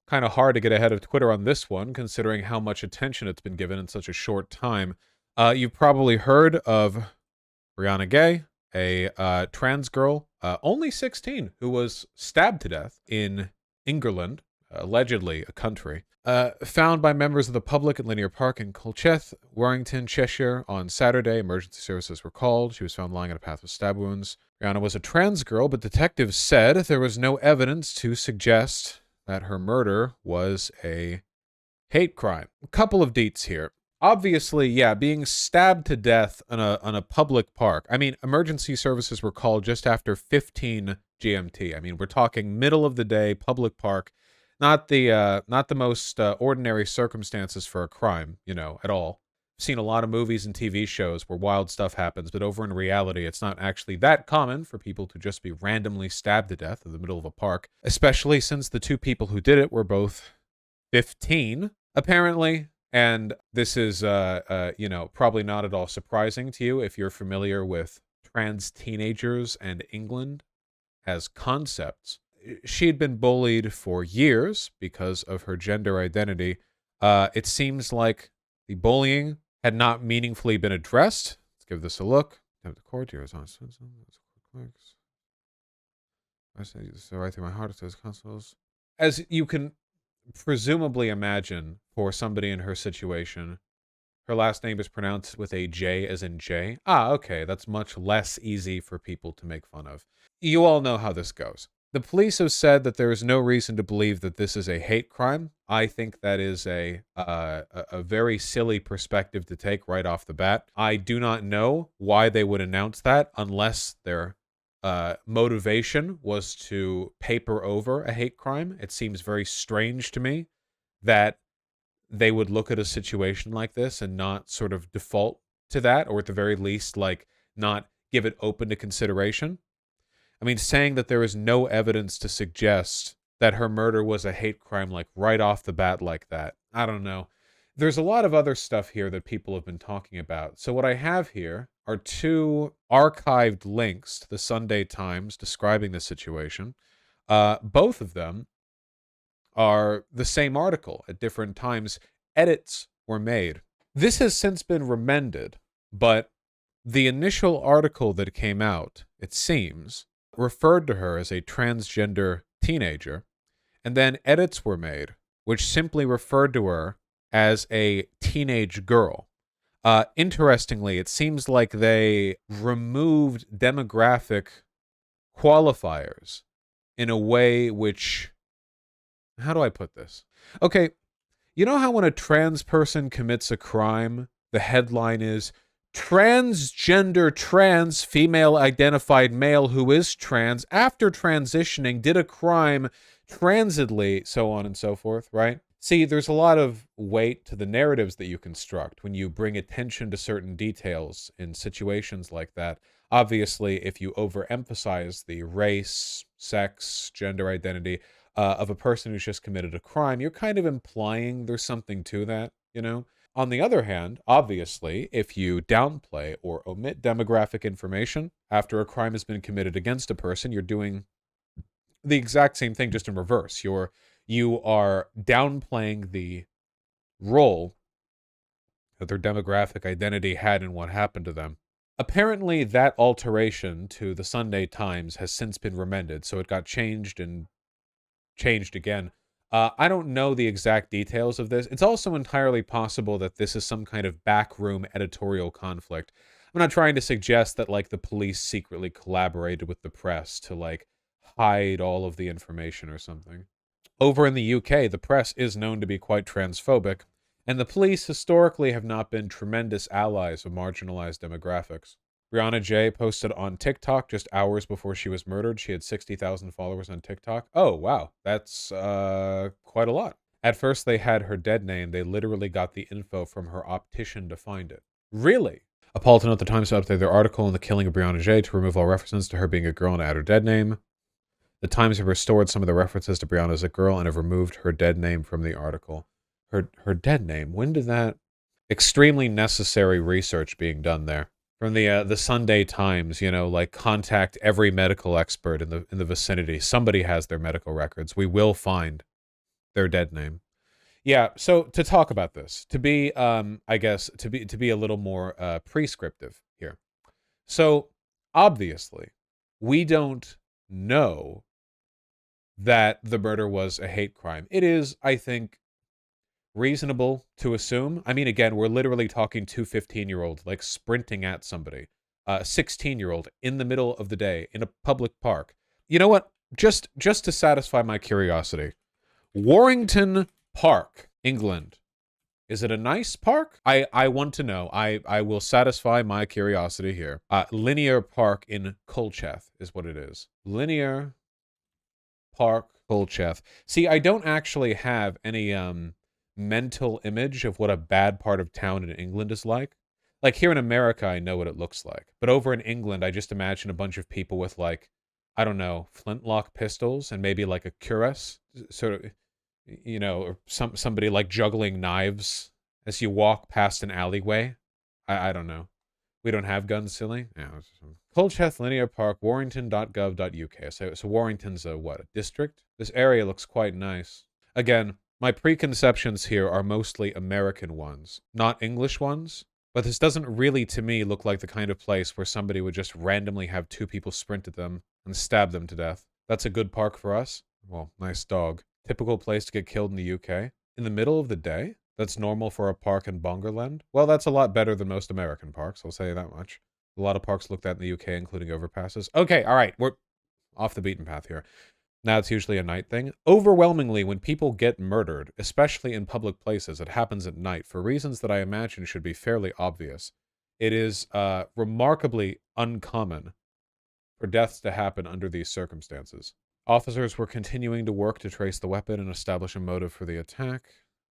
Kind of hard to get ahead of Twitter on this one, considering how much attention it's been given in such a short time. You've probably heard of Brianna Ghey, a trans girl, only 16, who was stabbed to death in England, allegedly a country, found by members of the public at Linear Park in Colchester, Warrington, Cheshire on Saturday. Emergency services were called. She was found lying on a path with stab wounds. Brianna was a trans girl, but detectives said there was no evidence to suggest that her murder was a hate crime. A couple of deets here. Obviously, yeah, being stabbed to death on a public park. I mean, emergency services were called just after 15 GMT. I mean, we're talking middle of the day, public park. Not the most ordinary circumstances for a crime, at all. I've seen a lot of movies and TV shows where wild stuff happens, but over in reality, it's not actually that common for people to just be randomly stabbed to death in the middle of a park, especially since the two people who did it were both 15, apparently. And this is, probably not at all surprising to you if you're familiar with trans teenagers and England as concepts. She had been bullied for years because of her gender identity. It seems like the bullying had not meaningfully been addressed. Let's give this a look. The court here is on. So right through my heart, it says consoles. As you can presumably imagine, for somebody in her situation, her last name is pronounced with a J as in J. Okay, that's much less easy for people to make fun of. You all know how this goes. The police have said that there is no reason to believe that this is a hate crime. I think that is a very silly perspective to take right off the bat. I do not know why they would announce that unless their motivation was to paper over a hate crime. It seems very strange to me that they would look at a situation like this and not sort of default to that, or at the very least, not give it open to consideration. I mean, saying that there is no evidence to suggest that her murder was a hate crime, right off the bat like that. I don't know. There's a lot of other stuff here that people have been talking about. So what I have here are two archived links to the Sunday Times describing the situation. Both of them are the same article at different times. Edits were made. This has since been remended, but the initial article that came out, it seems, referred to her as a transgender teenager, and then edits were made, which simply referred to her as a teenage girl. Interestingly, it seems like they removed demographic qualifiers in a way which... How do I put this? Okay, you know how when a trans person commits a crime, the headline is, transgender trans female identified male who is trans after transitioning did a crime transidly, so on and so forth, right? See, there's a lot of weight to the narratives that you construct when you bring attention to certain details in situations like that. Obviously, if you overemphasize the race, sex, gender identity of a person who's just committed a crime, you're kind of implying there's something to that, On the other hand, obviously, if you downplay or omit demographic information after a crime has been committed against a person, you're doing the exact same thing, just in reverse. You are downplaying the role that their demographic identity had in what happened to them. Apparently, that alteration to the Sunday Times has since been remended, so it got changed and changed again. I don't know the exact details of this. It's also entirely possible that this is some kind of backroom editorial conflict. I'm not trying to suggest that, the police secretly collaborated with the press to, hide all of the information or something. Over in the UK, the press is known to be quite transphobic, and the police historically have not been tremendous allies of marginalized demographics. Brianna Ghey posted on TikTok just hours before she was murdered. She had 60,000 followers on TikTok. Oh, wow. That's quite a lot. At first, they had her dead name. They literally got the info from her optician to find it. Really? Appalled to note the Times to update their article on the killing of Brianna Ghey to remove all references to her being a girl and add her dead name. The Times have restored some of the references to Brianna as a girl and have removed her dead name from the article. Her dead name? When did that... Extremely necessary research being done there from the Sunday Times, you know, like contact every medical expert in the vicinity. Somebody has their medical records. We will find their dead name. Yeah, so to talk about this, to be I guess to be a little more prescriptive here. So, obviously, we don't know that the murder was a hate crime. It is, I think, reasonable to assume. I mean, again, we're literally talking two 15-year-olds like sprinting at somebody, a 16-year-old in the middle of the day in a public park. You know what? Just to satisfy my curiosity, Warrington Park, England. Is it a nice park? I want to know. I will satisfy my curiosity here. Linear Park in Colchester is what it is. Linear Park, Colchester. See, I don't actually have any mental image of what a bad part of town in England is like. Like here in America, I know what it looks like. But over in England, I just imagine a bunch of people with like, I don't know, flintlock pistols and maybe like a cuirass, sort of, you know, or somebody like juggling knives as you walk past an alleyway. I don't know. We don't have guns, silly. Yeah. Colchester Linear Park, warrington.gov.uk. So Warrington's a what? A district? This area looks quite nice. Again, my preconceptions here are mostly American ones, not English ones. But this doesn't really, to me, look like the kind of place where somebody would just randomly have two people sprint at them and stab them to death. That's a good park for us. Well, nice dog. Typical place to get killed in the UK. In the middle of the day? That's normal for a park in Bongerland? Well, that's a lot better than most American parks, I'll say that much. A lot of parks looked at in the UK, including overpasses. Okay, all right, we're off the beaten path here. Now, it's usually a night thing. Overwhelmingly, when people get murdered, especially in public places, it happens at night for reasons that I imagine should be fairly obvious. It is remarkably uncommon for deaths to happen under these circumstances. Officers were continuing to work to trace the weapon and establish a motive for the attack.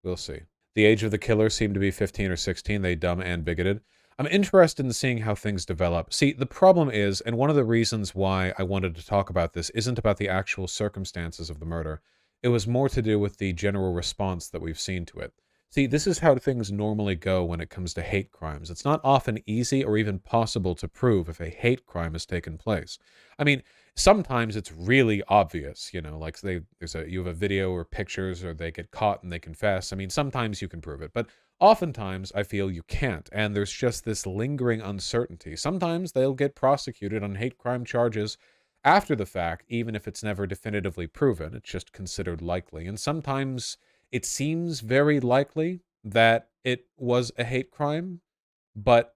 We'll see. The age of the killer seemed to be 15 or 16. They dumb and bigoted. I'm interested in seeing how things develop. See, the problem is, and one of the reasons why I wanted to talk about this isn't about the actual circumstances of the murder. It was more to do with the general response that we've seen to it. See, this is how things normally go when it comes to hate crimes. It's not often easy or even possible to prove if a hate crime has taken place. I mean, sometimes it's really obvious, you know, like you have a video or pictures or they get caught and they confess. I mean, sometimes you can prove it, but oftentimes I feel you can't. And there's just this lingering uncertainty. Sometimes they'll get prosecuted on hate crime charges after the fact, even if it's never definitively proven. It's just considered likely. And sometimes it seems very likely that it was a hate crime, but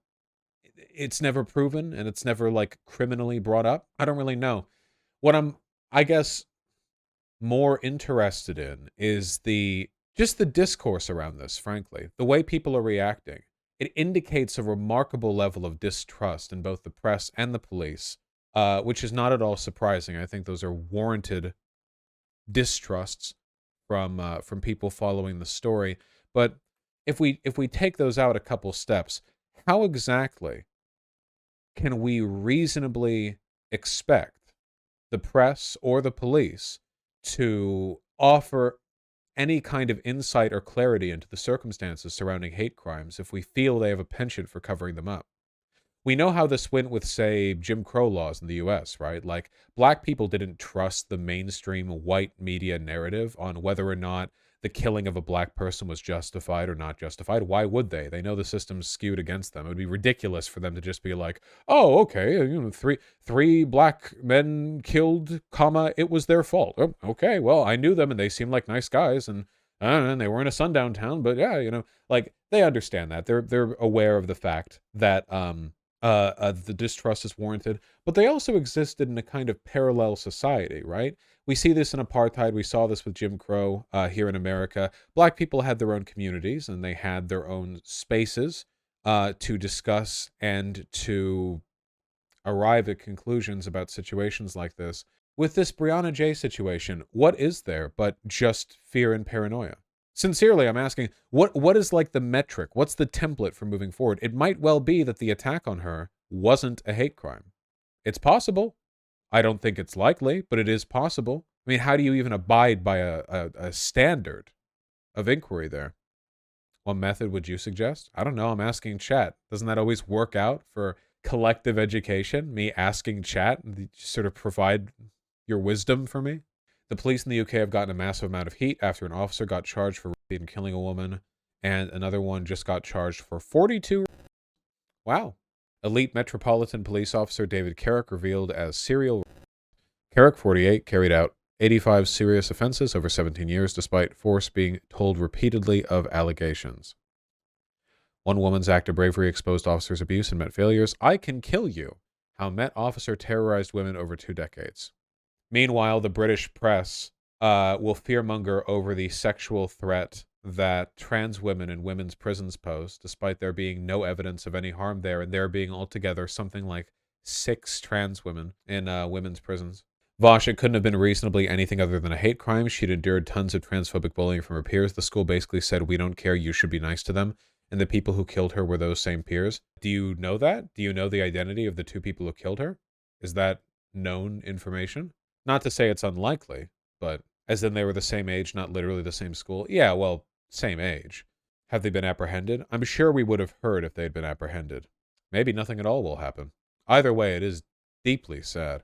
it's never proven and it's never like criminally brought up. I don't really know. What I'm, I guess, more interested in is just the discourse around this, frankly. The way people are reacting. It indicates a remarkable level of distrust in both the press and the police, which is not at all surprising. I think those are warranted distrusts from people following the story. But if we take those out a couple steps, how exactly can we reasonably expect the press or the police to offer any kind of insight or clarity into the circumstances surrounding hate crimes if we feel they have a penchant for covering them up? We know how this went with, say, Jim Crow laws in the US, right? Like, black people didn't trust the mainstream white media narrative on whether or not the killing of a black person was justified or not justified. Why would they? They know the system's skewed against them. It would be ridiculous for them to just be like, oh, okay, you know, three black men killed, comma, it was their fault. Oh, okay, well, I knew them and they seemed like nice guys and they were in a sundown town, but yeah, you know, like, they understand that. They're aware of the fact that the distrust is warranted, but they also existed in a kind of parallel society, right? We see this in apartheid. We saw this with Jim Crow here in America. Black people had their own communities and they had their own spaces to discuss and to arrive at conclusions about situations like this. With this Brianna Ghey situation, what is there but just fear and paranoia? Sincerely, I'm asking, what is like the metric? What's the template for moving forward? It might well be that the attack on her wasn't a hate crime. It's possible. I don't think it's likely, but it is possible. I mean, how do you even abide by a standard of inquiry there? What method would you suggest? I don't know. I'm asking chat. Doesn't that always work out for collective education, me asking chat, and sort of provide your wisdom for me. The police in the UK have gotten a massive amount of heat after an officer got charged for raping and killing a woman, and another one just got charged for 42. Wow. Elite Metropolitan Police Officer David Carrick revealed as serial. Carrick, 48, carried out 85 serious offenses over 17 years, despite force being told repeatedly of allegations. One woman's act of bravery exposed officers' abuse and Met failures. I can kill you. How Met officer terrorized women over 2 decades. Meanwhile, the British press will fearmonger over the sexual threat that trans women in women's prisons pose, despite there being no evidence of any harm there, and there being altogether something like 6 trans women in women's prisons. Vaush, it couldn't have been reasonably anything other than a hate crime. She'd endured tons of transphobic bullying from her peers. The school basically said, we don't care, you should be nice to them. And the people who killed her were those same peers. Do you know that? Do you know the identity of the 2 people who killed her? Is that known information? Not to say it's unlikely, but as in they were the same age, not literally the same school. Yeah, well, same age. Have they been apprehended? I'm sure we would have heard if they'd been apprehended. Maybe nothing at all will happen. Either way, it is deeply sad.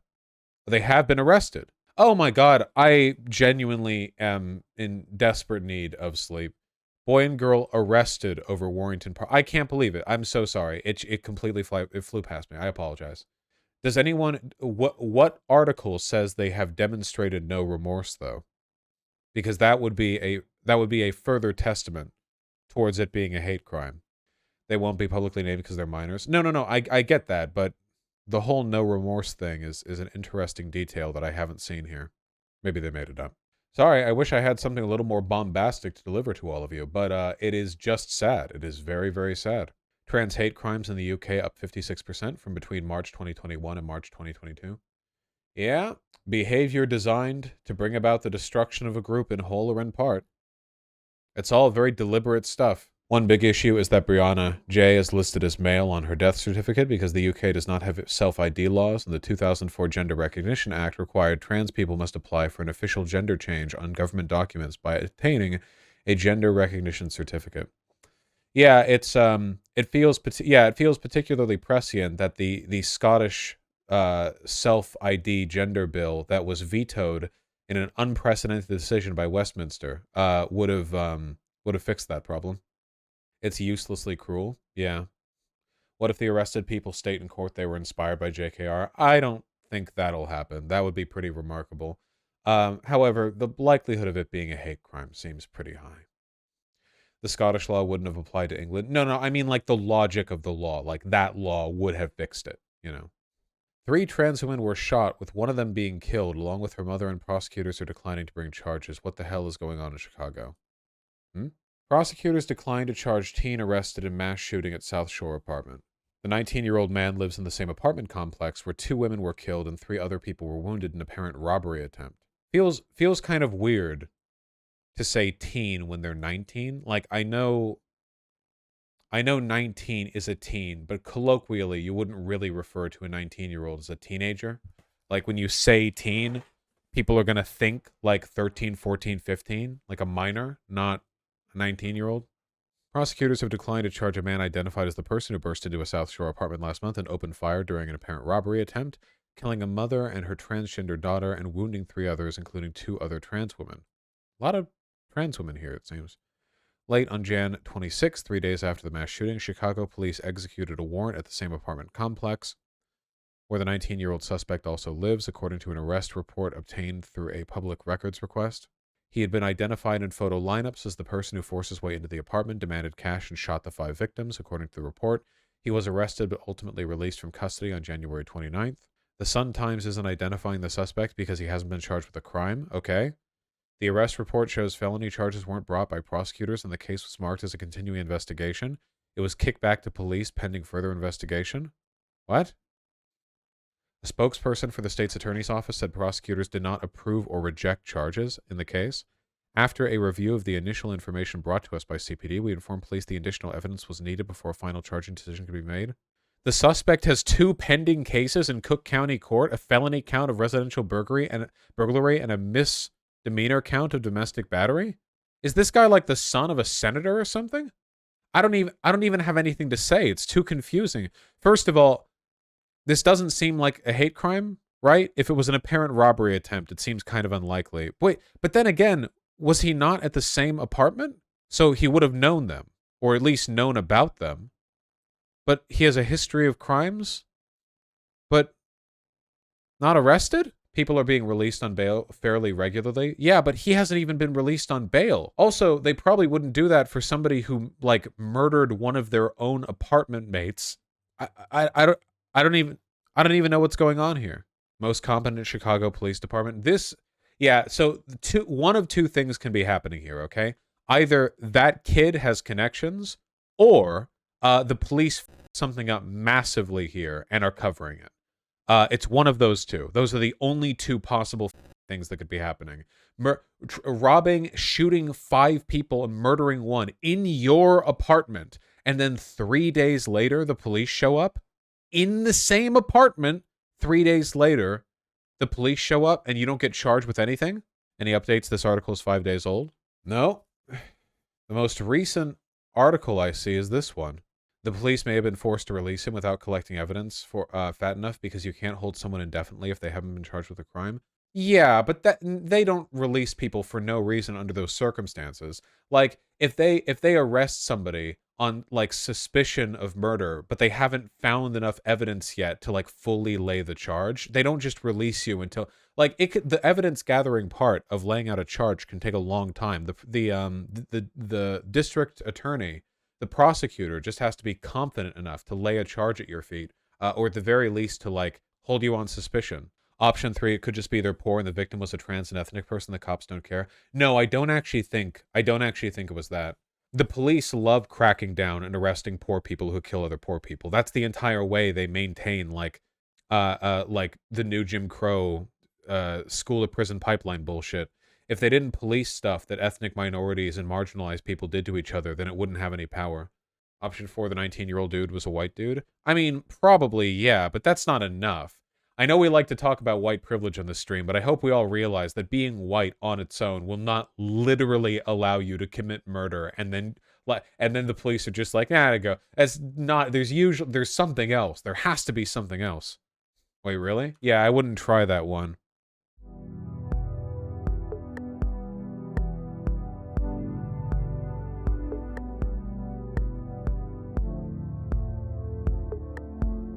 They have been arrested. Oh my God, I genuinely am in desperate need of sleep. Boy and girl arrested over Warrington Park. I can't believe it. I'm so sorry. It completely flew past me. I apologize. Does anyone, what article says they have demonstrated no remorse though? Because that would be a further testament towards it being a hate crime. They won't be publicly named because they're minors. No. I get that, but the whole no remorse thing is an interesting detail that I haven't seen here. Maybe they made it up. Sorry, I wish I had something a little more bombastic to deliver to all of you, but it is just sad. It is very, very sad. Trans hate crimes in the UK up 56% from between March 2021 and March 2022. Yeah, behavior designed to bring about the destruction of a group in whole or in part. It's all very deliberate stuff. One big issue is that Brianna Ghey is listed as male on her death certificate because the UK does not have self-ID laws, and the 2004 Gender Recognition Act required trans people must apply for an official gender change on government documents by obtaining a gender recognition certificate. Yeah, it feels particularly prescient that the Scottish self-ID gender bill that was vetoed in an unprecedented decision by Westminster would have fixed that problem. It's uselessly cruel. Yeah. What if the arrested people state in court they were inspired by JKR? I don't think that'll happen. That would be pretty remarkable. However, the likelihood of it being a hate crime seems pretty high. The Scottish law wouldn't have applied to England. No, I mean like the logic of the law. Like that law would have fixed it, you know. 3 trans women were shot, with one of them being killed, along with her mother, and prosecutors are declining to bring charges. What the hell is going on in Chicago? Prosecutors declined to charge teen arrested in mass shooting at South Shore apartment. The 19-year-old man lives in the same apartment complex where 2 women were killed and 3 other people were wounded in an apparent robbery attempt. Feels kind of weird to say teen when they're 19. Like, I know 19 is a teen, but colloquially, you wouldn't really refer to a 19-year-old as a teenager. Like, when you say teen, people are going to think like 13, 14, 15, like a minor, not a 19-year-old. Prosecutors have declined to charge a man identified as the person who burst into a South Shore apartment last month and opened fire during an apparent robbery attempt, killing a mother and her transgender daughter and wounding 3 others, including 2 other trans women. A lot of trans women here, it seems. Late on Jan 26, 3 days after the mass shooting, Chicago police executed a warrant at the same apartment complex, where the 19-year-old suspect also lives, according to an arrest report obtained through a public records request. He had been identified in photo lineups as the person who forced his way into the apartment, demanded cash, and shot the 5 victims, according to the report. He was arrested but ultimately released from custody on January 29th. The Sun-Times isn't identifying the suspect because he hasn't been charged with a crime. Okay. The arrest report shows felony charges weren't brought by prosecutors and the case was marked as a continuing investigation. It was kicked back to police pending further investigation. What? A spokesperson for the state's attorney's office said prosecutors did not approve or reject charges in the case. After a review of the initial information brought to us by CPD, we informed police the additional evidence was needed before a final charging decision could be made. The suspect has 2 pending cases in Cook County Court, a felony count of residential burglary and a misdemeanor count of domestic battery. Is this guy like the son of a senator or something? I don't even have anything to say. It's too confusing. First of all, This doesn't seem like a hate crime, right? If it was an apparent robbery attempt, it seems kind of unlikely. Wait, but then again, was he not at the same apartment? So he would have known them, or at least known about them. But he has a history of crimes, but not arrested? People are being released on bail fairly regularly. Yeah, but he hasn't even been released on bail. Also, they probably wouldn't do that for somebody who, like, murdered one of their own apartment mates. I don't I don't even I don't even know what's going on here. Most competent Chicago Police Department. This, yeah. So one of two things can be happening here. Okay, either that kid has connections, or the police something up massively here and are covering it. It's one of those two. Those are the only two possible things that could be happening. Robbing, shooting 5 people, and murdering one in your apartment, and then 3 days later the police show up in the same apartment. 3 days later, the police show up, and you don't get charged with anything. Any updates? This article is 5 days old. No. The most recent article I see is this one. The police may have been forced to release him without collecting evidence for fat enough, because you can't hold someone indefinitely if they haven't been charged with a crime. Yeah, but that they don't release people for no reason under those circumstances. Like, if they arrest somebody on, like, suspicion of murder, but they haven't found enough evidence yet to, like, fully lay the charge, they don't just release you until, like, the evidence gathering part of laying out a charge can take a long time. The district attorney, the prosecutor, just has to be confident enough to lay a charge at your feet, or at the very least to, like, hold you on suspicion. Option 3, it could just be they're poor and the victim was a trans and ethnic person. The cops don't care. No, I don't actually think it was that. The police love cracking down and arresting poor people who kill other poor people. That's the entire way they maintain, like the new Jim Crow school to prison pipeline bullshit. If they didn't police stuff that ethnic minorities and marginalized people did to each other, then it wouldn't have any power. Option 4, the 19-year-old dude was a white dude. I mean, probably, yeah, but that's not enough. I know we like to talk about white privilege on this stream, but I hope we all realize that being white on its own will not literally allow you to commit murder, and then the police are just like, to go. It's not. There's something else. There has to be something else. Wait, really? Yeah, I wouldn't try that one.